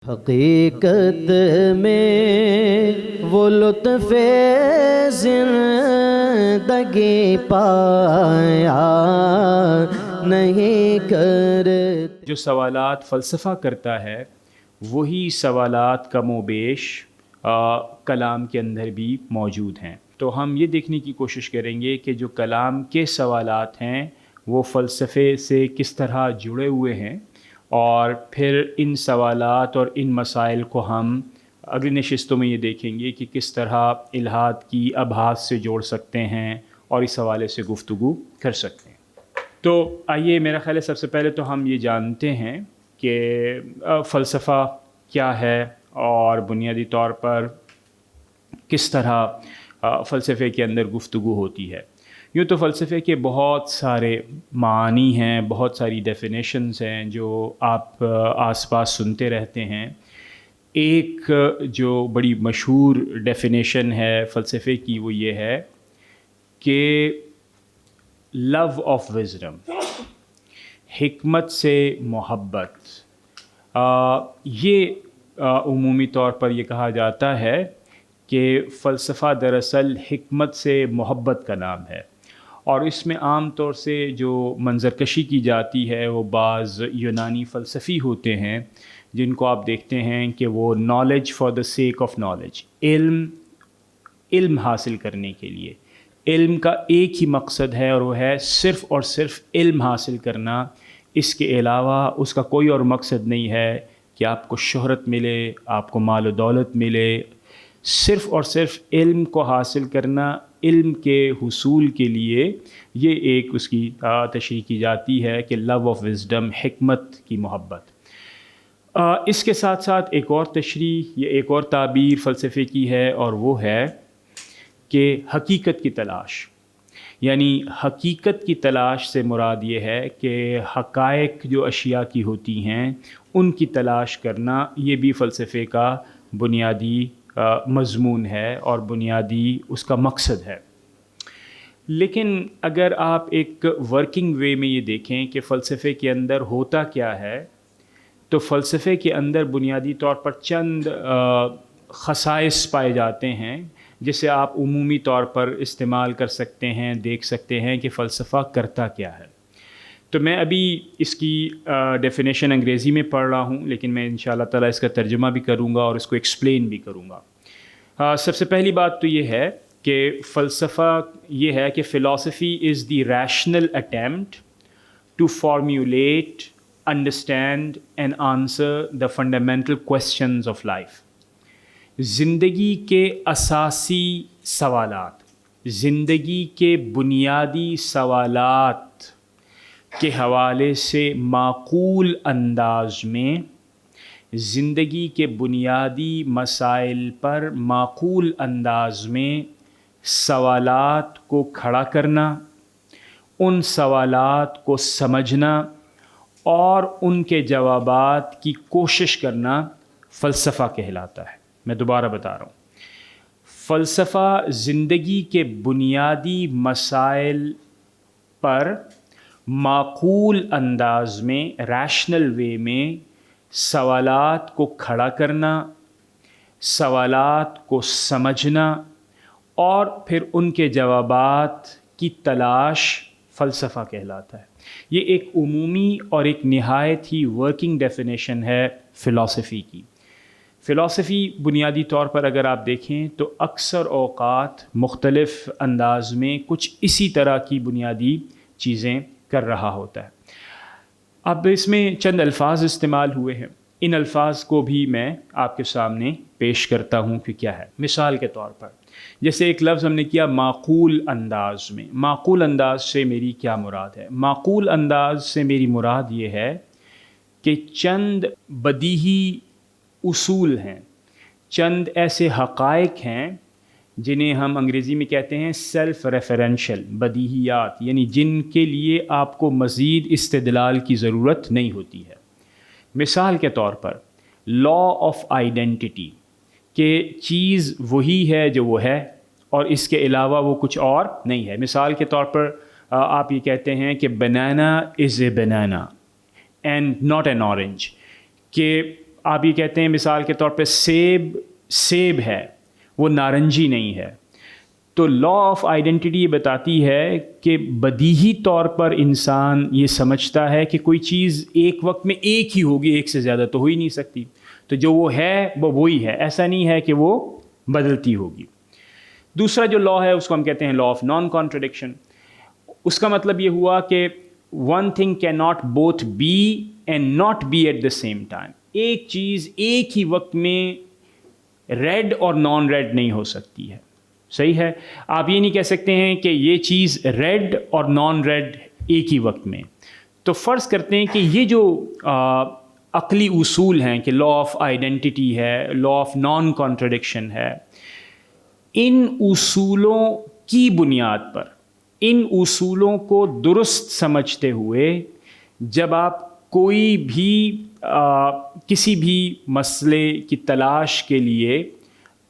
حقیقت میں وہ لطف زندگی پایا نہیں کرتے۔ جو سوالات فلسفہ کرتا ہے وہی سوالات کم و بیش کلام کے اندر بھی موجود ہیں۔ تو ہم یہ دیکھنے کی کوشش کریں گے کہ جو کلام کے سوالات ہیں وہ فلسفے سے کس طرح جڑے ہوئے ہیں، اور پھر ان سوالات اور ان مسائل کو ہم اگلی نشستوں میں یہ دیکھیں گے کہ کس طرح الہاد کی ابحاث سے جوڑ سکتے ہیں اور اس حوالے سے گفتگو کر سکتے ہیں۔ تو آئیے، میرا خیال ہے سب سے پہلے تو ہم یہ جانتے ہیں کہ فلسفہ کیا ہے اور بنیادی طور پر کس طرح فلسفے کے اندر گفتگو ہوتی ہے۔ یوں تو فلسفے کے بہت سارے معانی ہیں، بہت ساری ڈیفینیشنز ہیں جو آپ آس پاس سنتے رہتے ہیں۔ ایک جو بڑی مشہور ڈیفینیشن ہے فلسفے کی وہ یہ ہے کہ لو آف وزڈم، حکمت سے محبت۔ یہ عمومی طور پر یہ کہا جاتا ہے کہ فلسفہ دراصل حکمت سے محبت کا نام ہے، اور اس میں عام طور سے جو منظر کشی کی جاتی ہے وہ بعض یونانی فلسفی ہوتے ہیں جن کو آپ دیکھتے ہیں کہ وہ knowledge for the sake of knowledge, علم حاصل کرنے کے لیے، علم کا ایک ہی مقصد ہے اور وہ ہے صرف اور صرف علم حاصل کرنا۔ اس کے علاوہ اس کا کوئی اور مقصد نہیں ہے کہ آپ کو شہرت ملے، آپ کو مال و دولت ملے، صرف اور صرف علم کو حاصل کرنا۔ علم کے حصول کے لیے یہ ایک اس کی تشریح کی جاتی ہے کہ لو آف وزڈم، حکمت کی محبت۔ اس کے ساتھ ساتھ ایک اور تشریح یا ایک اور تعبیر فلسفے کی ہے، اور وہ ہے کہ حقیقت کی تلاش، یعنی حقیقت کی تلاش سے مراد یہ ہے کہ حقائق جو اشیاء کی ہوتی ہیں ان کی تلاش کرنا، یہ بھی فلسفے کا بنیادی مضمون ہے اور بنیادی اس کا مقصد ہے۔ لیکن اگر آپ ایک ورکنگ وے میں یہ دیکھیں کہ فلسفے کے اندر ہوتا کیا ہے، تو فلسفے کے اندر بنیادی طور پر چند خصائص پائے جاتے ہیں جسے آپ عمومی طور پر استعمال کر سکتے ہیں، دیکھ سکتے ہیں کہ فلسفہ کرتا کیا ہے۔ تو میں ابھی اس کی ڈیفینیشن انگریزی میں پڑھ رہا ہوں، لیکن میں انشاءاللہ تعالیٰ اس کا ترجمہ بھی کروں گا اور اس کو ایکسپلین بھی کروں گا۔ سب سے پہلی بات تو یہ ہے کہ فلسفہ یہ ہے کہ philosophy is the rational attempt to formulate, understand and answer the fundamental questions of life. زندگی کے اساسی سوالات، زندگی کے بنیادی سوالات کے حوالے سے معقول انداز میں، زندگی کے بنیادی مسائل پر معقول انداز میں سوالات کو کھڑا کرنا، ان سوالات کو سمجھنا اور ان کے جوابات کی کوشش کرنا فلسفہ کہلاتا ہے۔ میں دوبارہ بتا رہا ہوں، فلسفہ زندگی کے بنیادی مسائل پر معقول انداز میں، ریشنل وے میں سوالات کو کھڑا کرنا، سوالات کو سمجھنا اور پھر ان کے جوابات کی تلاش فلسفہ کہلاتا ہے۔ یہ ایک عمومی اور ایک نہایت ہی ورکنگ ڈیفینیشن ہے فلاسفی کی۔ فلاسفی بنیادی طور پر اگر آپ دیکھیں تو اکثر اوقات مختلف انداز میں کچھ اسی طرح کی بنیادی چیزیں کر رہا ہوتا ہے۔ اب اس میں چند الفاظ استعمال ہوئے ہیں، ان الفاظ کو بھی میں آپ کے سامنے پیش کرتا ہوں کہ کیا ہے۔ مثال کے طور پر جیسے ایک لفظ ہم نے کیا معقول انداز میں۔ معقول انداز سے میری کیا مراد ہے؟ معقول انداز سے میری مراد یہ ہے کہ چند بدیہی اصول ہیں، چند ایسے حقائق ہیں جنہیں ہم انگریزی میں کہتے ہیں سیلف ریفرنشل، بدیہیات، یعنی جن کے لیے آپ کو مزید استدلال کی ضرورت نہیں ہوتی ہے۔ مثال کے طور پر لا آف آئیڈینٹی، کہ چیز وہی ہے جو وہ ہے اور اس کے علاوہ وہ کچھ اور نہیں ہے۔ مثال کے طور پر آپ یہ کہتے ہیں کہ بنانا از اے بنانا اینڈ ناٹ این اورنج، کہ آپ یہ کہتے ہیں مثال کے طور پہ سیب ہے، وہ نارنجی نہیں ہے، تو لا آف آئیڈینٹی یہ بتاتی ہے کہ بدیہی طور پر انسان یہ سمجھتا ہے کہ کوئی چیز ایک وقت میں ایک ہی ہوگی، ایک سے زیادہ تو ہو ہی نہیں سکتی، تو جو وہ ہے وہ وہی ہے، ایسا نہیں ہے کہ وہ بدلتی ہوگی۔ دوسرا جو لا ہے اس کو ہم کہتے ہیں لا آف نان کانٹرڈکشن۔ اس کا مطلب یہ ہوا کہ one thing can not both be and not be at the same time, ایک چیز ایک ہی وقت میں ریڈ اور نان ریڈ نہیں ہو سکتی ہے، صحیح ہے؟ آپ یہ نہیں کہہ سکتے ہیں کہ یہ چیز ریڈ اور نان ریڈ ایک ہی وقت میں۔ تو فرض کرتے ہیں کہ یہ جو عقلی اصول ہیں کہ لا آف آئیڈینٹی ہے، لا آف نان کانٹرڈکشن ہے، ان اصولوں کی بنیاد پر، ان اصولوں کو درست سمجھتے ہوئے جب آپ کوئی بھی کسی بھی مسئلے کی تلاش کے لیے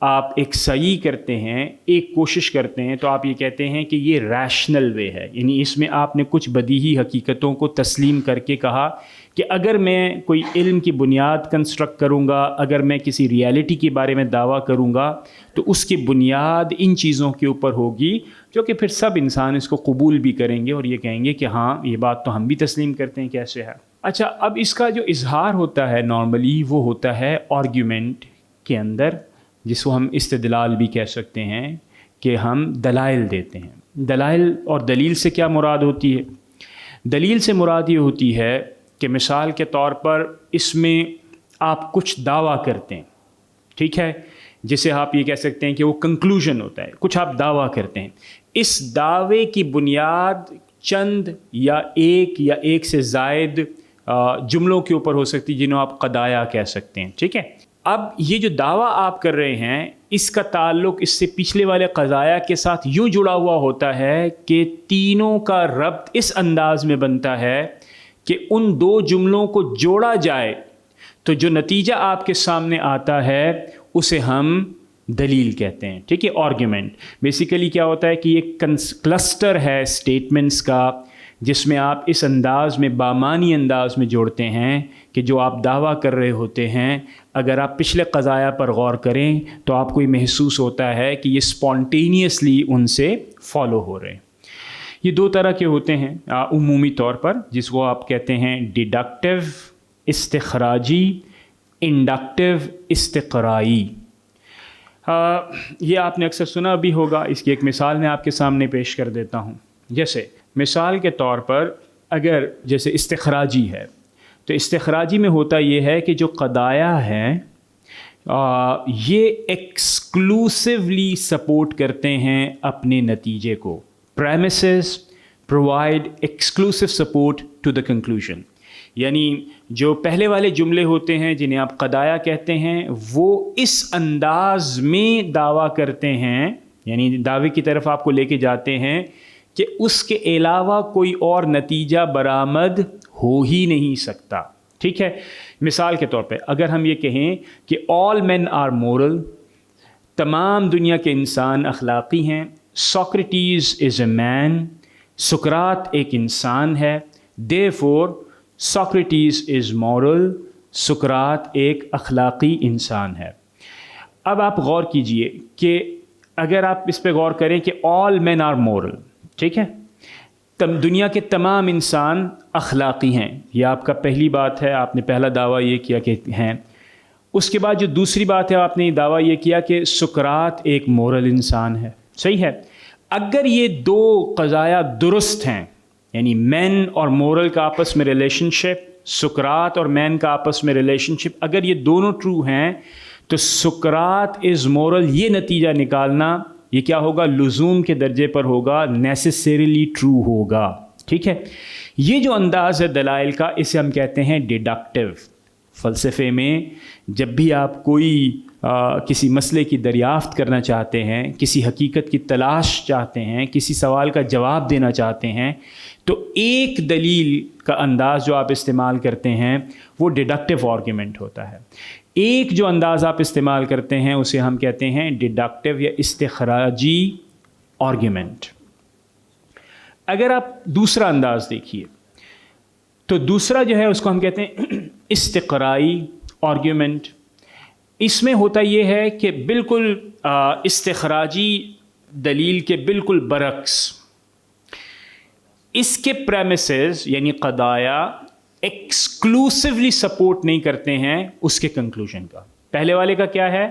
آپ ایک سعی کرتے ہیں، ایک کوشش کرتے ہیں، تو آپ یہ کہتے ہیں کہ یہ ریشنل وے ہے، یعنی اس میں آپ نے کچھ بدیہی حقیقتوں کو تسلیم کر کے کہا کہ اگر میں کوئی علم کی بنیاد کنسٹرکٹ کروں گا، اگر میں کسی ریالٹی کے بارے میں دعویٰ کروں گا تو اس کی بنیاد ان چیزوں کے اوپر ہوگی جو کہ پھر سب انسان اس کو قبول بھی کریں گے اور یہ کہیں گے کہ ہاں یہ بات تو ہم بھی تسلیم کرتے ہیں کیسے ہے۔ اچھا، اب اس کا جو اظہار ہوتا ہے نارملی وہ ہوتا ہے آرگیومنٹ کے اندر، جس کو ہم استدلال بھی کہہ سکتے ہیں کہ ہم دلائل دیتے ہیں۔ دلائل اور دلیل سے کیا مراد ہوتی ہے؟ دلیل سے مراد یہ ہوتی ہے کہ مثال کے طور پر اس میں آپ کچھ دعویٰ کرتے ہیں، ٹھیک ہے، جسے آپ یہ کہہ سکتے ہیں کہ وہ کنکلوژن ہوتا ہے، کچھ آپ دعویٰ کرتے ہیں، اس دعوے کی بنیاد چند یا ایک سے زائد جملوں کے اوپر ہو سکتی جنہوں آپ قضایا کہہ سکتے ہیں، ٹھیک ہے۔ اب یہ جو دعویٰ آپ کر رہے ہیں اس کا تعلق اس سے پچھلے والے قضایا کے ساتھ یوں جڑا ہوا ہوتا ہے کہ تینوں کا ربط اس انداز میں بنتا ہے کہ ان دو جملوں کو جوڑا جائے تو جو نتیجہ آپ کے سامنے آتا ہے اسے ہم دلیل کہتے ہیں، ٹھیک ہے۔ آرگیومنٹ بیسیکلی کیا ہوتا ہے کہ یہ کلسٹر ہے اسٹیٹمنٹس کا جس میں آپ اس انداز میں بامانی انداز میں جوڑتے ہیں کہ جو آپ دعویٰ کر رہے ہوتے ہیں اگر آپ پچھلے قضایا پر غور کریں تو آپ کو یہ محسوس ہوتا ہے کہ یہ سپونٹینیسلی ان سے فالو ہو رہے ہیں۔ یہ دو طرح کے ہوتے ہیں عمومی طور پر، جس کو آپ کہتے ہیں ڈیڈکٹیو استخراجی، انڈکٹیو استقرائی۔ یہ آپ نے اکثر سنا بھی ہوگا، اس کی ایک مثال میں آپ کے سامنے پیش کر دیتا ہوں۔ جیسے مثال کے طور پر اگر جیسے استخراجی ہے تو استخراجی میں ہوتا یہ ہے کہ جو قضایا ہیں یہ ایکسکلوسیولی سپورٹ کرتے ہیں اپنے نتیجے کو۔ Premises provide exclusive support to the conclusion, یعنی جو پہلے والے جملے ہوتے ہیں جنہیں آپ قضایا کہتے ہیں وہ اس انداز میں دعویٰ کرتے ہیں، یعنی دعوے کی طرف آپ کو لے کے جاتے ہیں کہ اس کے علاوہ کوئی اور نتیجہ برآمد ہو ہی نہیں سکتا، ٹھیک ہے۔ مثال کے طور پہ اگر ہم یہ کہیں کہ all men are moral، تمام دنیا کے انسان اخلاقی ہیں، سوکریٹیز از اے مین، سقراط ایک انسان ہے، therefore سوکریٹیز از moral، سقراط ایک اخلاقی انسان ہے۔ اب آپ غور کیجئے کہ اگر آپ اس پہ غور کریں کہ all men are moral، ٹھیک ہے، دنیا کے تمام انسان اخلاقی ہیں، یہ آپ کا پہلی بات ہے، آپ نے پہلا دعویٰ یہ کیا کہ ہیں۔ اس کے بعد جو دوسری بات ہے آپ نے یہ دعویٰ یہ کیا کہ سقراط ایک مورل انسان ہے، صحیح ہے۔ اگر یہ دو قضایا درست ہیں، یعنی مین اور مورل کا آپس میں ریلیشن شپ، سقراط اور مین کا آپس میں ریلیشن شپ، اگر یہ دونوں ٹرو ہیں تو سقراط از مورل یہ نتیجہ نکالنا یہ کیا ہوگا؟ لزوم کے درجے پر ہوگا، نیسیسریلی ٹرو ہوگا، ٹھیک ہے۔ یہ جو انداز ہے دلائل کا اسے ہم کہتے ہیں ڈیڈکٹیو۔ فلسفے میں جب بھی آپ کوئی کسی مسئلے کی دریافت کرنا چاہتے ہیں، کسی حقیقت کی تلاش چاہتے ہیں، کسی سوال کا جواب دینا چاہتے ہیں تو ایک دلیل کا انداز جو آپ استعمال کرتے ہیں وہ ڈیڈکٹیو آرگیومنٹ ہوتا ہے۔ ایک جو انداز آپ استعمال کرتے ہیں اسے ہم کہتے ہیں ڈیڈکٹیو یا استخراجی آرگیومنٹ۔ اگر آپ دوسرا انداز دیکھیے تو دوسرا جو ہے اس کو ہم کہتے ہیں استقرائی آرگیومنٹ، اس میں ہوتا یہ ہے کہ بالکل استخراجی دلیل کے بالکل برعکس اس کے پریمیسز یعنی قضایا ایکسکلوسیولی سپورٹ نہیں کرتے ہیں اس کے کنکلوژن کا. پہلے والے کا کیا ہے،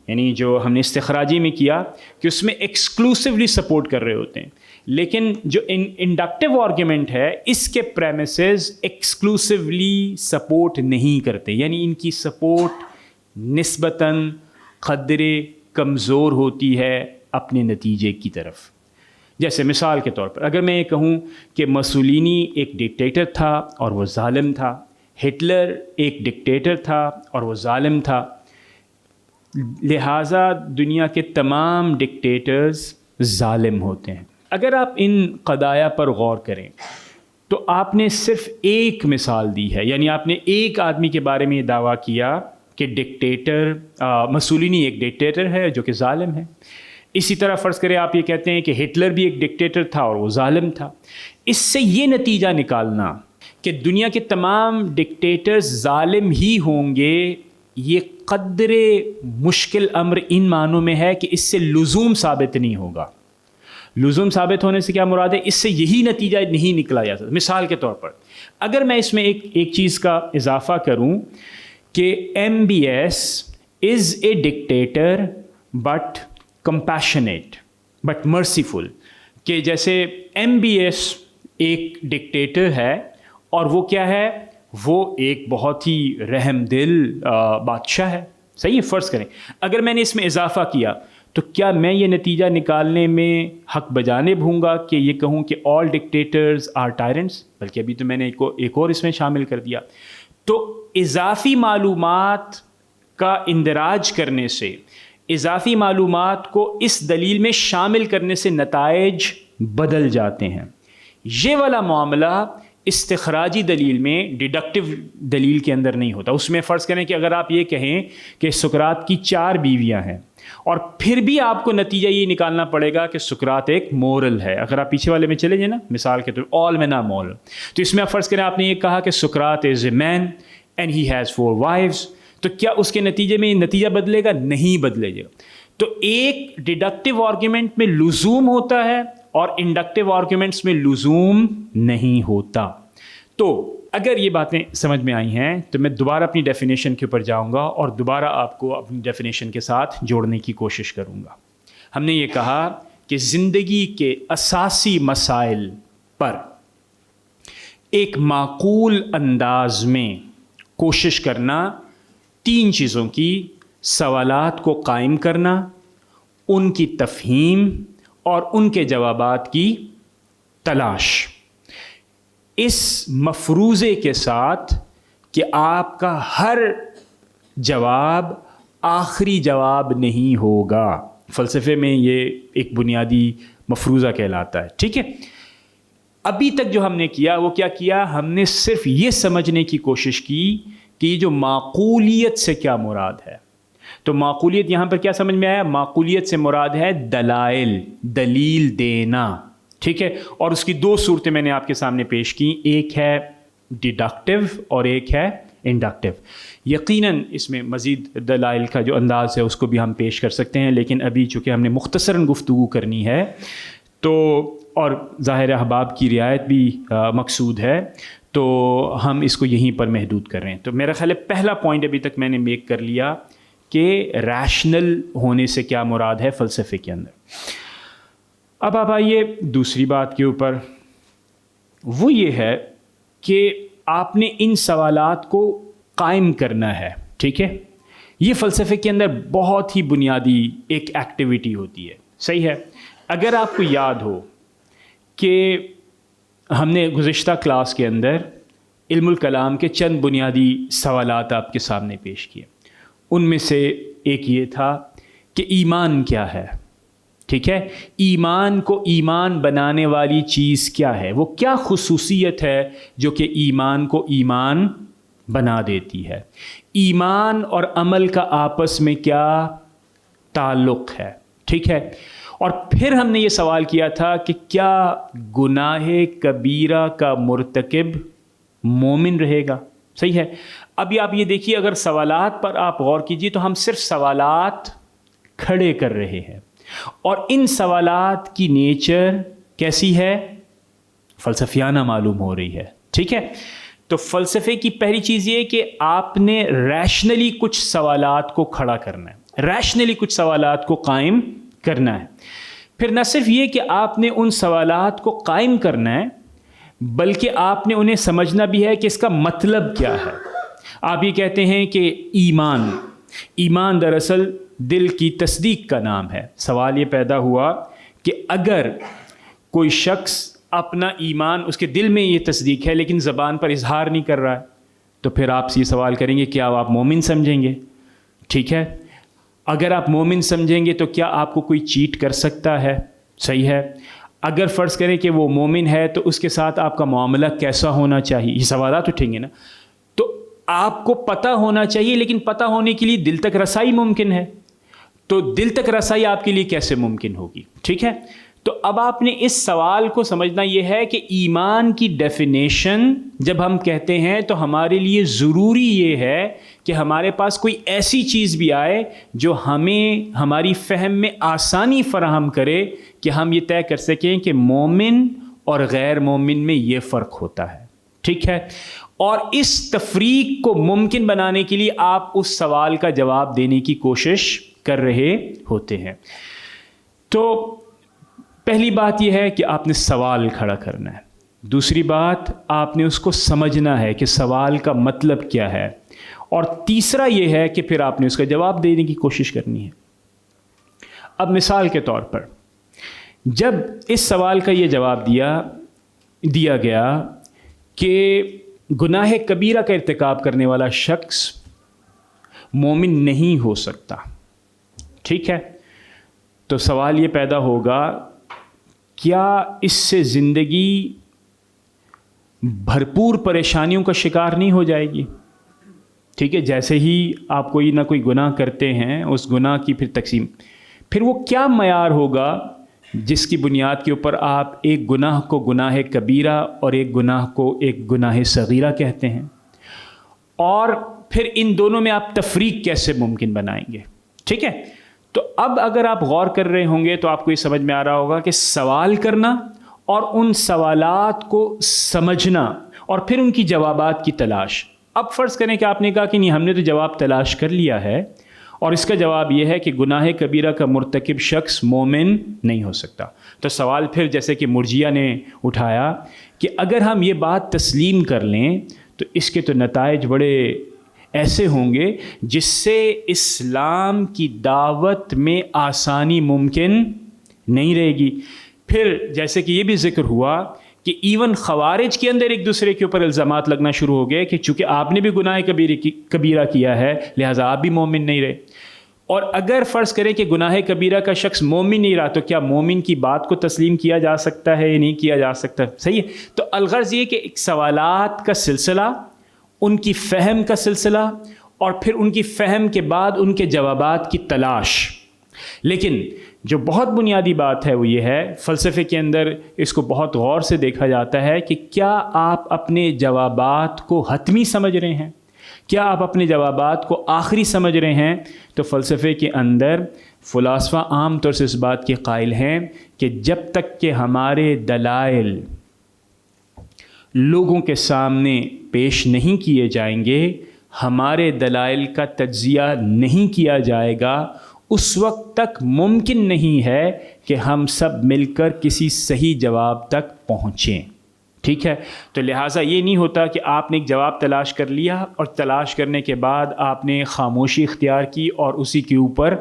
یعنی جو ہم نے استخراجی میں کیا کہ اس میں ایکسکلوسیولی سپورٹ کر رہے ہوتے ہیں، لیکن جو انڈکٹیو آرگیومنٹ ہے اس کے پریمیسز ایکسکلوسیولی سپورٹ نہیں کرتے، یعنی ان کی سپورٹ نسبتاً قدرے کمزور ہوتی ہے اپنے نتیجے کی طرف. جیسے مثال کے طور پر اگر میں یہ کہوں کہ مسولینی ایک ڈکٹیٹر تھا اور وہ ظالم تھا، ہٹلر ایک ڈکٹیٹر تھا اور وہ ظالم تھا، لہٰذا دنیا کے تمام ڈکٹیٹرز ظالم ہوتے ہیں. اگر آپ ان قضایا پر غور کریں تو آپ نے صرف ایک مثال دی ہے، یعنی آپ نے ایک آدمی کے بارے میں یہ دعویٰ کیا کہ ڈکٹیٹر مسولینی ایک ڈکٹیٹر ہے جو کہ ظالم ہے. اسی طرح فرض کریں آپ یہ کہتے ہیں کہ ہٹلر بھی ایک ڈکٹیٹر تھا اور وہ ظالم تھا. اس سے یہ نتیجہ نکالنا کہ دنیا کے تمام ڈکٹیٹرز ظالم ہی ہوں گے، یہ قدر مشکل امر ان معنوں میں ہے کہ اس سے لزوم ثابت نہیں ہوگا. لزوم ثابت ہونے سے کیا مراد ہے، اس سے یہی نتیجہ نہیں نکلا جا سکتا. مثال کے طور پر اگر میں اس میں ایک چیز کا اضافہ کروں کہ M B S is a dictator but compassionate but merciful, کہ جیسے ایم بی ایس ایک ڈکٹیٹر ہے اور وہ کیا ہے، وہ ایک بہت ہی رحم دل بادشاہ ہے. صحیح ہے، فرض کریں اگر میں نے اس میں اضافہ کیا تو کیا میں یہ نتیجہ نکالنے میں حق بجانب ہوں گا کہ یہ کہوں کہ آل ڈکٹیٹرز آر ٹائرنٹس، بلکہ ابھی تو میں نے ایک اور اس میں شامل کر دیا. تو اضافی معلومات کا اندراج کرنے سے، اضافی معلومات کو اس دلیل میں شامل کرنے سے نتائج بدل جاتے ہیں. یہ والا معاملہ استخراجی دلیل میں، ڈیڈکٹیو دلیل کے اندر نہیں ہوتا. اس میں فرض کریں کہ اگر آپ یہ کہیں کہ سقراط کی 4 بیویاں ہیں اور پھر بھی آپ کو نتیجہ یہ نکالنا پڑے گا کہ سقراط ایک مورل ہے. اگر آپ پیچھے والے میں چلے جائیں نا، مثال کے طور آل مین آر مورل، تو اس میں آپ فرض کریں آپ نے یہ کہا کہ سقراط از اے مین اینڈ ہی ہیز 4 وائفز، تو کیا اس کے نتیجے میں نتیجہ بدلے گا؟ نہیں بدلے گا. تو ایک ڈیڈکٹیو آرگیومنٹ میں لزوم ہوتا ہے اور انڈکٹیو آرگیومنٹس میں لزوم نہیں ہوتا. تو اگر یہ باتیں سمجھ میں آئی ہیں تو میں دوبارہ اپنی ڈیفینیشن کے اوپر جاؤں گا اور دوبارہ آپ کو اپنی ڈیفینیشن کے ساتھ جوڑنے کی کوشش کروں گا. ہم نے یہ کہا کہ زندگی کے اساسی مسائل پر ایک معقول انداز میں کوشش کرنا 3 چیزوں کی: سوالات کو قائم کرنا، ان کی تفہیم اور ان کے جوابات کی تلاش، اس مفروضے کے ساتھ کہ آپ کا ہر جواب آخری جواب نہیں ہوگا. فلسفے میں یہ ایک بنیادی مفروضہ کہلاتا ہے. ٹھیک ہے، ابھی تک جو ہم نے کیا وہ کیا کیا، ہم نے صرف یہ سمجھنے کی کوشش کی کہ یہ جو معقولیت سے کیا مراد ہے. تو معقولیت یہاں پر کیا سمجھ میں آیا؟ معقولیت سے مراد ہے دلائل، دلیل دینا. ٹھیک ہے، اور اس کی 2 صورتیں میں نے آپ کے سامنے پیش کی، ایک ہے ڈیڈکٹیو اور ایک ہے انڈکٹیو. یقیناً اس میں مزید دلائل کا جو انداز ہے اس کو بھی ہم پیش کر سکتے ہیں، لیکن ابھی چونکہ ہم نے مختصراً گفتگو کرنی ہے تو، اور ظاہر احباب کی رعایت بھی مقصود ہے، تو ہم اس کو یہیں پر محدود کر رہے ہیں. تو میرا خیال ہے پہلا پوائنٹ ابھی تک میں نے میک کر لیا کہ ریشنل ہونے سے کیا مراد ہے فلسفے کے اندر. اب آپ آئیے دوسری بات کے اوپر، وہ یہ ہے کہ آپ نے ان سوالات کو قائم کرنا ہے. ٹھیک ہے، یہ فلسفے کے اندر بہت ہی بنیادی ایک ایکٹیویٹی ہوتی ہے. صحیح ہے، اگر آپ کو یاد ہو کہ ہم نے گزشتہ کلاس کے اندر علم الکلام کے چند بنیادی سوالات آپ کے سامنے پیش کیے، ان میں سے ایک یہ تھا کہ ایمان کیا ہے. ٹھیک ہے، ایمان کو ایمان بنانے والی چیز کیا ہے، وہ کیا خصوصیت ہے جو کہ ایمان کو ایمان بنا دیتی ہے. ایمان اور عمل کا آپس میں کیا تعلق ہے. ٹھیک ہے، اور پھر ہم نے یہ سوال کیا تھا کہ کیا گناہ کبیرہ کا مرتکب مومن رہے گا. صحیح ہے. ابھی آپ یہ دیکھیے، اگر سوالات پر آپ غور کیجیے تو ہم صرف سوالات کھڑے کر رہے ہیں، اور ان سوالات کی نیچر کیسی ہے؟ فلسفیانہ معلوم ہو رہی ہے. ٹھیک ہے، تو فلسفے کی پہلی چیز یہ کہ آپ نے ریشنلی کچھ سوالات کو کھڑا کرنا ہے، ریشنلی کچھ سوالات کو قائم کرنا ہے. پھر نہ صرف یہ کہ آپ نے ان سوالات کو قائم کرنا ہے، بلکہ آپ نے انہیں سمجھنا بھی ہے کہ اس کا مطلب کیا ہے. آپ یہ کہتے ہیں کہ ایمان دراصل دل کی تصدیق کا نام ہے. سوال یہ پیدا ہوا کہ اگر کوئی شخص اپنا ایمان، اس کے دل میں یہ تصدیق ہے لیکن زبان پر اظہار نہیں کر رہا ہے، تو پھر آپ سے یہ سوال کریں گے کیا آپ مومن سمجھیں گے؟ ٹھیک ہے، اگر آپ مومن سمجھیں گے تو کیا آپ کو کوئی چیٹ کر سکتا ہے؟ صحیح ہے. اگر فرض کریں کہ وہ مومن ہے تو اس کے ساتھ آپ کا معاملہ کیسا ہونا چاہیے؟ یہ سوالات اٹھیں گے نا. تو آپ کو پتہ ہونا چاہیے، لیکن پتہ ہونے کے لیے دل تک رسائی ممکن ہے. تو دل تک رسائی آپ کے لیے کیسے ممکن ہوگی؟ ٹھیک ہے، تو اب آپ نے اس سوال کو سمجھنا یہ ہے کہ ایمان کی ڈیفینیشن جب ہم کہتے ہیں تو ہمارے لیے ضروری یہ ہے کہ ہمارے پاس کوئی ایسی چیز بھی آئے جو ہمیں ہماری فہم میں آسانی فراہم کرے کہ ہم یہ طے کر سکیں کہ مومن اور غیر مومن میں یہ فرق ہوتا ہے. ٹھیک ہے، اور اس تفریق کو ممکن بنانے کے لیے آپ اس سوال کا جواب دینے کی کوشش کر رہے ہوتے ہیں. تو پہلی بات یہ ہے کہ آپ نے سوال کھڑا کرنا ہے. دوسری بات، آپ نے اس کو سمجھنا ہے کہ سوال کا مطلب کیا ہے. اور تیسرا یہ ہے کہ پھر آپ نے اس کا جواب دینے کی کوشش کرنی ہے. اب مثال کے طور پر جب اس سوال کا یہ جواب دیا گیا کہ گناہ کبیرہ کا ارتکاب کرنے والا شخص مومن نہیں ہو سکتا، ٹھیک ہے، تو سوال یہ پیدا ہوگا کیا اس سے زندگی بھرپور پریشانیوں کا شکار نہیں ہو جائے گی؟ ٹھیک ہے، جیسے ہی آپ کوئی نہ کوئی گناہ کرتے ہیں، اس گناہ کی پھر تقسیم، پھر وہ کیا معیار ہوگا جس کی بنیاد کے اوپر آپ ایک گناہ کو گناہ کبیرہ اور ایک گناہ کو ایک گناہ صغیرہ کہتے ہیں، اور پھر ان دونوں میں آپ تفریق کیسے ممکن بنائیں گے؟ ٹھیک ہے، تو اب اگر آپ غور کر رہے ہوں گے تو آپ کو یہ سمجھ میں آ رہا ہوگا کہ سوال کرنا اور ان سوالات کو سمجھنا اور پھر ان کی جوابات کی تلاش. اب فرض کریں کہ آپ نے کہا کہ نہیں، ہم نے تو جواب تلاش کر لیا ہے اور اس کا جواب یہ ہے کہ گناہ کبیرہ کا مرتکب شخص مومن نہیں ہو سکتا. تو سوال پھر جیسے کہ مرجیہ نے اٹھایا کہ اگر ہم یہ بات تسلیم کر لیں تو اس کے تو نتائج بڑے ایسے ہوں گے جس سے اسلام کی دعوت میں آسانی ممکن نہیں رہے گی. پھر جیسے کہ یہ بھی ذکر ہوا کہ ایون خوارج کے اندر ایک دوسرے کے اوپر الزامات لگنا شروع ہو گئے کہ چونکہ آپ نے بھی گناہ کبیرہ کیا ہے لہٰذا آپ بھی مومن نہیں رہے. اور اگر فرض کریں کہ گناہ کبیرہ کا شخص مومن نہیں رہا تو کیا مومن کی بات کو تسلیم کیا جا سکتا ہے یا نہیں کیا جا سکتا؟ صحیح ہے. تو الغرض یہ کہ ایک سوالات کا سلسلہ، ان کی فہم کا سلسلہ، اور پھر ان کی فہم کے بعد ان کے جوابات کی تلاش. لیکن جو بہت بنیادی بات ہے وہ یہ ہے، فلسفے کے اندر اس کو بہت غور سے دیکھا جاتا ہے کہ کیا آپ اپنے جوابات کو حتمی سمجھ رہے ہیں؟ کیا آپ اپنے جوابات کو آخری سمجھ رہے ہیں؟ تو فلسفے کے اندر فلاسفہ عام طور سے اس بات کے قائل ہیں کہ جب تک کہ ہمارے دلائل لوگوں کے سامنے پیش نہیں کیے جائیں گے، ہمارے دلائل کا تجزیہ نہیں کیا جائے گا، اس وقت تک ممکن نہیں ہے کہ ہم سب مل کر کسی صحیح جواب تک پہنچیں. ٹھیک ہے، تو لہٰذا یہ نہیں ہوتا کہ آپ نے ایک جواب تلاش کر لیا اور تلاش کرنے کے بعد آپ نے خاموشی اختیار کی اور اسی کے اوپر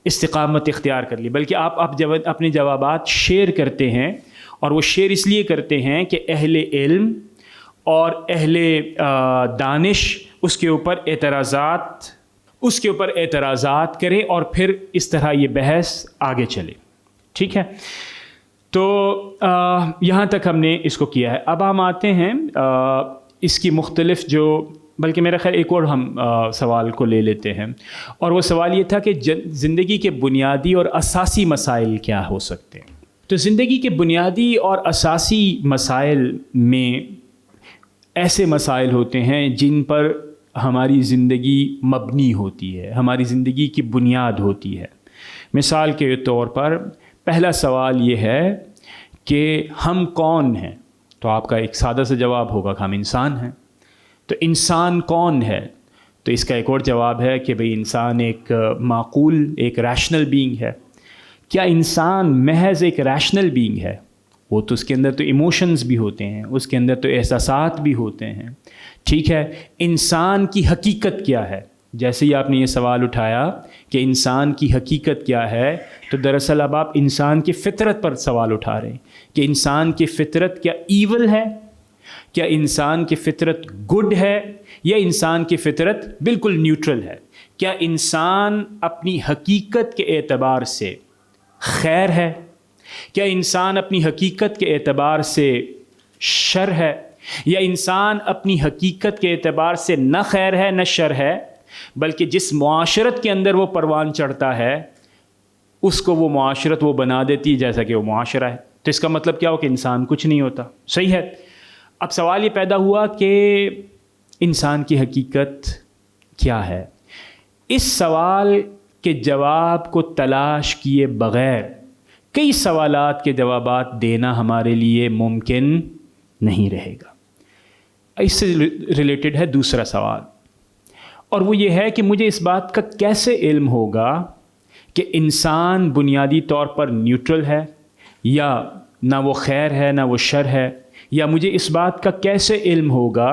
استقامت اختیار کر لی، بلکہ آپ جب اپنے جوابات شیئر کرتے ہیں، اور وہ شیئر اس لیے کرتے ہیں کہ اہل علم اور اہل دانش اس کے اوپر اعتراضات کریں اور پھر اس طرح یہ بحث آگے چلے. ٹھیک ہے، تو یہاں تک ہم نے اس کو کیا ہے. اب ہم آتے ہیں اس کی مختلف بلکہ میرا خیال ایک اور ہم سوال کو لے لیتے ہیں، اور وہ سوال یہ تھا کہ زندگی کے بنیادی اور اساسی مسائل کیا ہو سکتے ہیں. تو زندگی کے بنیادی اور اساسی مسائل میں ایسے مسائل ہوتے ہیں جن پر ہماری زندگی مبنی ہوتی ہے، ہماری زندگی کی بنیاد ہوتی ہے۔ مثال کے طور پر پہلا سوال یہ ہے کہ ہم کون ہیں؟ تو آپ کا ایک سادہ سا جواب ہوگا کہ ہم انسان ہیں۔ تو انسان کون ہے؟ تو اس کا ایک اور جواب ہے کہ بھئی انسان ایک معقول، ایک ریشنل بینگ ہے۔ کیا انسان محض ایک ریشنل بینگ ہے؟ وہ تو اس کے اندر تو ایموشنز بھی ہوتے ہیں، اس کے اندر تو احساسات بھی ہوتے ہیں، ٹھیک ہے۔ انسان کی حقیقت کیا ہے؟ جیسے ہی آپ نے یہ سوال اٹھایا کہ انسان کی حقیقت کیا ہے، تو دراصل اب آپ انسان کی فطرت پر سوال اٹھا رہے ہیں کہ انسان کی فطرت کیا ایول ہے؟ کیا انسان کی فطرت گڈ ہے یا انسان کی فطرت بالکل نیوٹرل ہے؟ کیا انسان اپنی حقیقت کے اعتبار سے خیر ہے؟ کیا انسان اپنی حقیقت کے اعتبار سے شر ہے؟ یا انسان اپنی حقیقت کے اعتبار سے نہ خیر ہے نہ شر ہے، بلکہ جس معاشرت کے اندر وہ پروان چڑھتا ہے اس کو وہ معاشرت وہ بنا دیتی ہے جیسا کہ وہ معاشرہ ہے؟ تو اس کا مطلب کیا ہو کہ انسان کچھ نہیں ہوتا، صحیح ہے۔ اب سوال یہ پیدا ہوا کہ انسان کی حقیقت کیا ہے؟ اس سوال کے جواب کو تلاش کیے بغیر کئی سوالات کے جوابات دینا ہمارے لیے ممکن نہیں رہے گا۔ اس سے ریلیٹڈ ہے دوسرا سوال، اور وہ یہ ہے کہ مجھے اس بات کا کیسے علم ہوگا کہ انسان بنیادی طور پر نیوٹرل ہے، یا نہ وہ خیر ہے نہ وہ شر ہے؟ یا مجھے اس بات کا کیسے علم ہوگا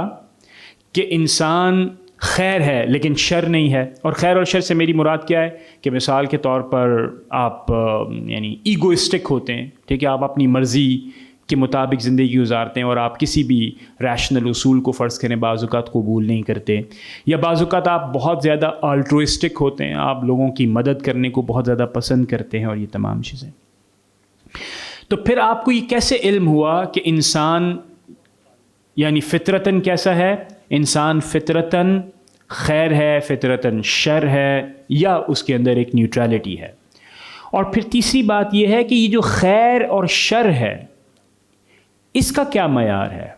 کہ انسان خیر ہے لیکن شر نہیں ہے؟ اور خیر اور شر سے میری مراد کیا ہے کہ مثال کے طور پر آپ یعنی ایگوئسٹک ہوتے ہیں، ٹھیک ہے، آپ اپنی مرضی کے مطابق زندگی گزارتے ہیں اور آپ کسی بھی ریشنل اصول کو فرض کریں بعض اوقات قبول نہیں کرتے، یا بعض اوقات آپ بہت زیادہ الٹروئسٹک ہوتے ہیں، آپ لوگوں کی مدد کرنے کو بہت زیادہ پسند کرتے ہیں اور یہ تمام چیزیں۔ تو پھر آپ کو یہ کیسے علم ہوا کہ انسان یعنی فطرتاً کیسا ہے؟ انسان فطرتاً خیر ہے، فطرتاً شر ہے، یا اس کے اندر ایک نیوٹرلٹی ہے؟ اور پھر تیسری بات یہ ہے کہ یہ جو خیر اور شر ہے اس کا کیا معیار ہے؟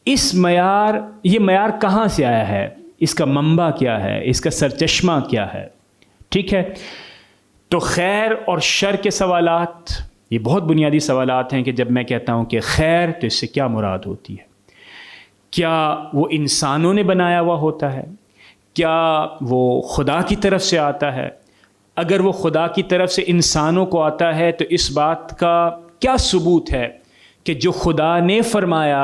یہ معیار کہاں سے آیا ہے؟ اس کا منبع کیا ہے؟ اس کا سرچشمہ کیا ہے؟ ٹھیک ہے، تو خیر اور شر کے سوالات یہ بہت بنیادی سوالات ہیں کہ جب میں کہتا ہوں کہ خیر تو اس سے کیا مراد ہوتی ہے؟ کیا وہ انسانوں نے بنایا ہوا ہوتا ہے؟ کیا وہ خدا کی طرف سے آتا ہے؟ اگر وہ خدا کی طرف سے انسانوں کو آتا ہے تو اس بات کا کیا ثبوت ہے کہ جو خدا نے فرمایا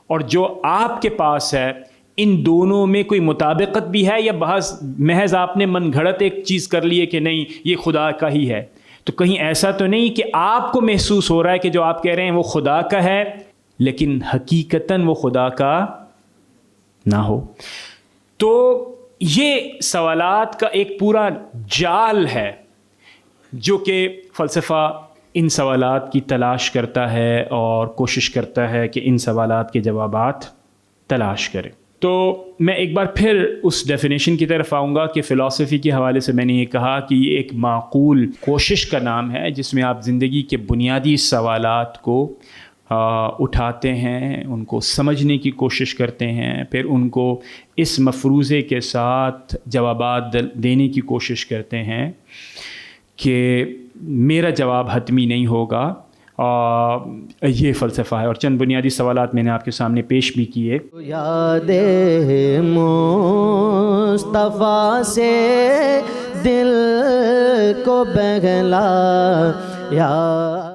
اور جو آپ کے پاس ہے ان دونوں میں کوئی مطابقت بھی ہے، یا محض آپ نے من گھڑت ایک چیز کر لی ہے کہ نہیں یہ خدا کا ہی ہے؟ تو کہیں ایسا تو نہیں کہ آپ کو محسوس ہو رہا ہے کہ جو آپ کہہ رہے ہیں وہ خدا کا ہے لیکن حقیقتاً وہ خدا کا نہ ہو؟ تو یہ سوالات کا ایک پورا جال ہے جو کہ فلسفہ ان سوالات کی تلاش کرتا ہے اور کوشش کرتا ہے کہ ان سوالات کے جوابات تلاش کرے۔ تو میں ایک بار پھر اس ڈیفینیشن کی طرف آؤں گا کہ فلسفی کے حوالے سے میں نے یہ کہا کہ یہ ایک معقول کوشش کا نام ہے جس میں آپ زندگی کے بنیادی سوالات کو اٹھاتے ہیں، ان کو سمجھنے کی کوشش کرتے ہیں، پھر ان کو اس مفروضے کے ساتھ جوابات دینے کی کوشش کرتے ہیں کہ میرا جواب حتمی نہیں ہوگا۔ یہ فلسفہ ہے، اور چند بنیادی سوالات میں نے آپ کے سامنے پیش بھی کیے۔ یاد مصطفیٰ سے دل کو بہلا یا